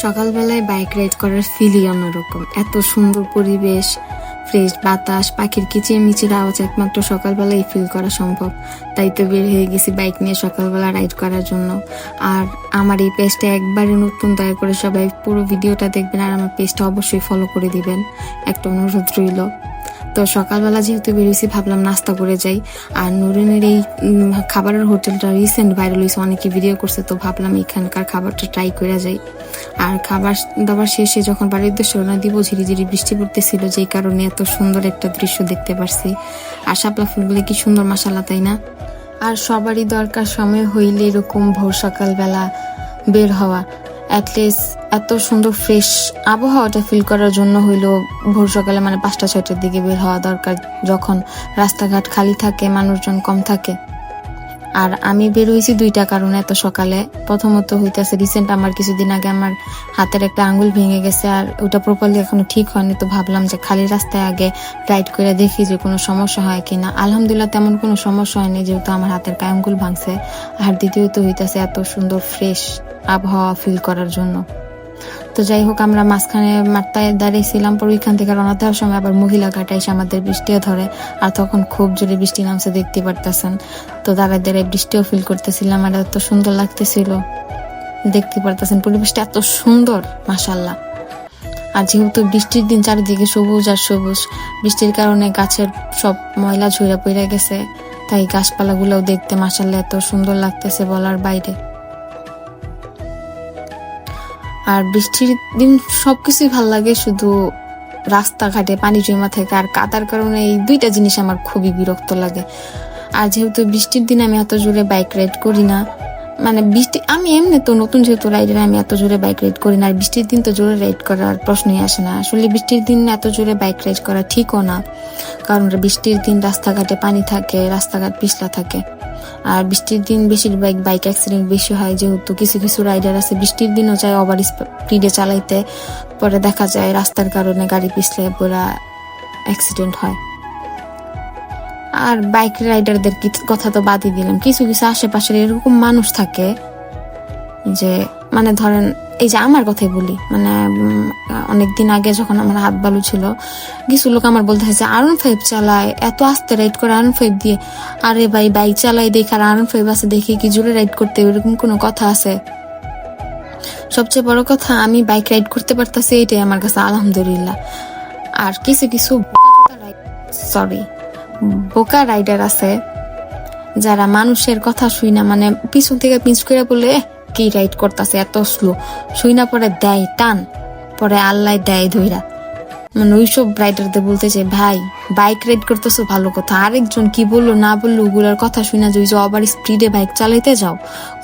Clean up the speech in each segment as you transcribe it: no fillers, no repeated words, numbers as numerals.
সকালবেলায় bike ride করার ফিলই অন্যরকম। এত সুন্দর পরিবেশ, ফ্রেশ বাতাস, পাখির কিচিরমিচির আওয়াজ একমাত্র সকালবেলায় ফিল করা সম্ভব। তাই তো বের হয়ে গেছি বাইক নিয়ে সকালবেলা রাইড করার জন্য। আর আমার এই পেজটা একবারে নতুন, দয়া করে সবাই পুরো ভিডিওটা দেখবেন আর আমার পেজটা অবশ্যই ফলো করে দিবেন, একটা অনুরোধ রইল। তো সকালবেলা যেহেতু বেরিয়েছি ভাবলাম নাস্তা করে যাই। আর নুরিনের এই খাবারের হোটেলটা রিসেন্ট ভাইরাল হয়েছে, অনেকে ভিডিও করছে, তো ভাবলাম এখানকার খাবারটা ট্রাই করে যাই। আর খাবার দাবার শেষে যখন বাড়ির উদ্দেশ্যে রওনা দিব, ঝিরিঝিরি বৃষ্টি পড়তেছিল, যেই কারণে এত সুন্দর একটা দৃশ্য দেখতে পারছি। আর শাপলা ফুলগুলো কি সুন্দর মাশাআল্লাহ, তাই না? আর সবারই দরকার সময় হইলে এরকম ভোর সকালবেলা বের হওয়া, অ্যাটলিস্ট এত সুন্দর ফ্রেশ আবহাওয়াটা ফিল করার জন্য হইলো ভোর সকালে 5টা-6টার দিকে বের হওয়া দরকার, যখন রাস্তাঘাট খালি থাকে, মানুষজন কম থাকে। আর আমি বের হয়েছি 2টা কারণে এত সকালে। প্রথমত হইতেছে রিসেন্ট আমার কিছুদিন আগে আমার হাতের একটা আঙ্গুল ভেঙে গেছে, আর ওটা প্রপারলি এখনো ঠিক হয়নি। তো ভাবলাম যে খালি রাস্তায় আগে রাইড করে দেখি যে কোনো সমস্যা হয় কিনা। আলহামদুলিল্লাহ তেমন কোনো সমস্যা হয়নি, যেহেতু আমার হাতের আঙ্গুল ভাঙছে। আর দ্বিতীয়ত হইতেছে এত সুন্দর ফ্রেশ আবহাওয়া ফিল করার জন্য। তো যাই হোক, আমরা মাঝখানে মাঠটায় দাঁড়িয়েছিলাম, পরে ওইখান থেকে রওনা দেওয়ার সময় আবার মহিলা ঘাটে এসে আমাদের বৃষ্টিও ধরে। আর তখন খুব জোরে বৃষ্টি নামছে, দেখতে পারতেছেন। তো দাঁড়ায় দাঁড়ায় বৃষ্টিও ফিল করতেছিলাম, আর এত সুন্দর লাগতেছিল, দেখতে পারতেছেন পরিবেশটা এত সুন্দর মাশাআল্লাহ। আর যেহেতু বৃষ্টির দিন, চারিদিকে সবুজ আর সবুজ, বৃষ্টির কারণে গাছের সব ময়লা ঝরে পড়ে গেছে, তাই গাছপালাগুলোও দেখতে মাশাআল্লাহ এত সুন্দর লাগতেছে বলার বাইরে। আর বৃষ্টির দিন সবকিছুই ভাল লাগে, শুধু রাস্তাঘাটে পানি জমা থাকে আর কাদার কারণে এই 2টা জিনিস আমার খুবই বিরক্ত লাগে। আর যেহেতু বৃষ্টির দিন আমি এত জোরে বাইক রাইড করি না, আমি এমনি তো নতুন যেহেতু রাইডার, আমি এত জোরে বাইক রাইড করি না। আর বৃষ্টির দিন তো জোরে রাইড করার প্রশ্নই আসে না। আসলে বৃষ্টির দিন এত জোরে বাইক রাইড করা ঠিকও না, কারণ বৃষ্টির দিন রাস্তাঘাটে পানি থাকে, রাস্তাঘাট পিছলা থাকে। আর বৃষ্টির দিন বেশিরভাগ বাইক অ্যাক্সিডেন্ট বেশি হয়, যেহেতু কিছু কিছু রাইডার আছে বৃষ্টির দিনও চায় ওভার স্পিডে চালাইতে, পরে দেখা যায় রাস্তার কারণে গাড়ি পিছলে পুরা অ্যাক্সিডেন্ট হয়। আর বাইক রাইডারদের কথা তো বাদই দিলাম, কিছু কিছু আশেপাশের এরকম মানুষ থাকে যে ধরেন, এই যে আমার কথাই বলি, অনেকদিন আগে যখন আমার হাত বালু ছিল, কিছু লোক আমার বলতে হয়েছে R15 চালায়, এত আস্তে রাইড করে R15 দিয়ে। আরে ভাই, বাইক চালাই দেখে আর R15 আছে দেখে কি জোরে রাইড করতে এরকম কোনো কথা আছে? সবচেয়ে বড় কথা, আমি বাইক রাইড করতে পারতাছি, এটাই আমার কাছে আলহামদুলিল্লাহ। আর কিছু কিছু বোকা রাইডার আছে যারা মানুষের কথা শুই না, পিছন থেকে পিঞ্চ করে বলে কি রাইড করতেছে এত স্লো, শুই না, পরে দেয় টান, পরে আল্লাহ দেয় ধইরা। ওইসব রাইডারদের বলতে চাই, ভাই বাইক রাইড করতেছো ভালো কথা, আরেকজন কি বললো না বললো ওগুলার কথা শুই না, যে আবার স্পিডে বাইক চালাইতে যাও,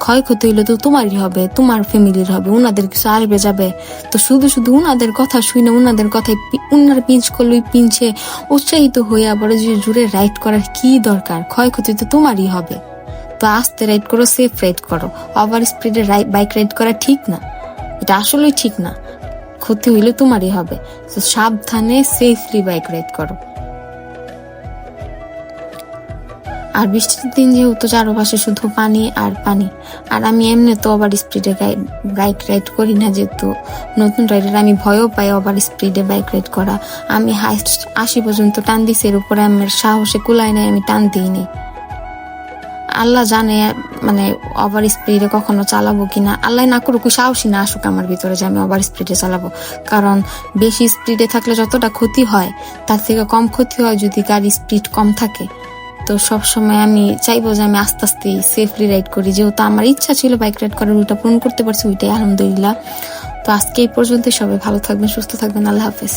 ক্ষয়ক্ষতি হইলে তো তোমারই হবে, তোমার ফ্যামিলির হবে, উনাদের কিছু আসবে যাবে। তো শুধু শুধু উনাদের কথা শুই না, উনাদের কথায় উনার পিঞ্চ করলো, ওই পিঞ্চে উৎসাহিত হয়ে আবার যে জোরে রাইড করার কি দরকার? ক্ষয়ক্ষতি তো তোমারই হবে। তো আস্তে রাইড করো, সেফ রাইড করো। ওভার স্পিডে বাইক রাইড করা ঠিক না, এটা আসলেই ঠিক না, ক্ষতি হইলে তোমারই হবে। তো সাবধানে সেফলি বাইক রাইড করো। আর বৃষ্টির দিন যেহেতু চারপাশে শুধু পানি আর পানি, আর আমি এমনি তো ওভার স্পিডে বাইক রাইড করি না, যেহেতু নতুন রাইডার, আমি ভয়ও পাই ওভার স্পিডে বাইক রাইড করা। আমি হাইস্ট 80 পর্যন্ত টান দিছি, এর উপরে আমার সাহসে কুলায় নাই, আমি টান দিইনি। আল্লাহ জানে ওভার স্পিডে কখনো চালাবো কিনা, আল্লাহ না করুক, সাহসী না আসুক আমার ভিতরে যে আমি ওভার স্পিডে চালাবো। কারণ বেশি স্পিডে থাকলে যতটা ক্ষতি হয় তার থেকে কম ক্ষতি হয় যদি গাড়ি স্পিড কম থাকে। তো সবসময় আমি চাইবো যে আমি আস্তে আস্তে সেফলি রাইড করি, যেহেতু আমার ইচ্ছা ছিল বাইক রাইড করার, ওইটা পূরণ করতে পারছি, ওইটাই আলহামদুলিল্লাহ। তো আজকে এই পর্যন্ত, সবাই ভালো থাকবেন, সুস্থ থাকবেন, আল্লাহ হাফেজ।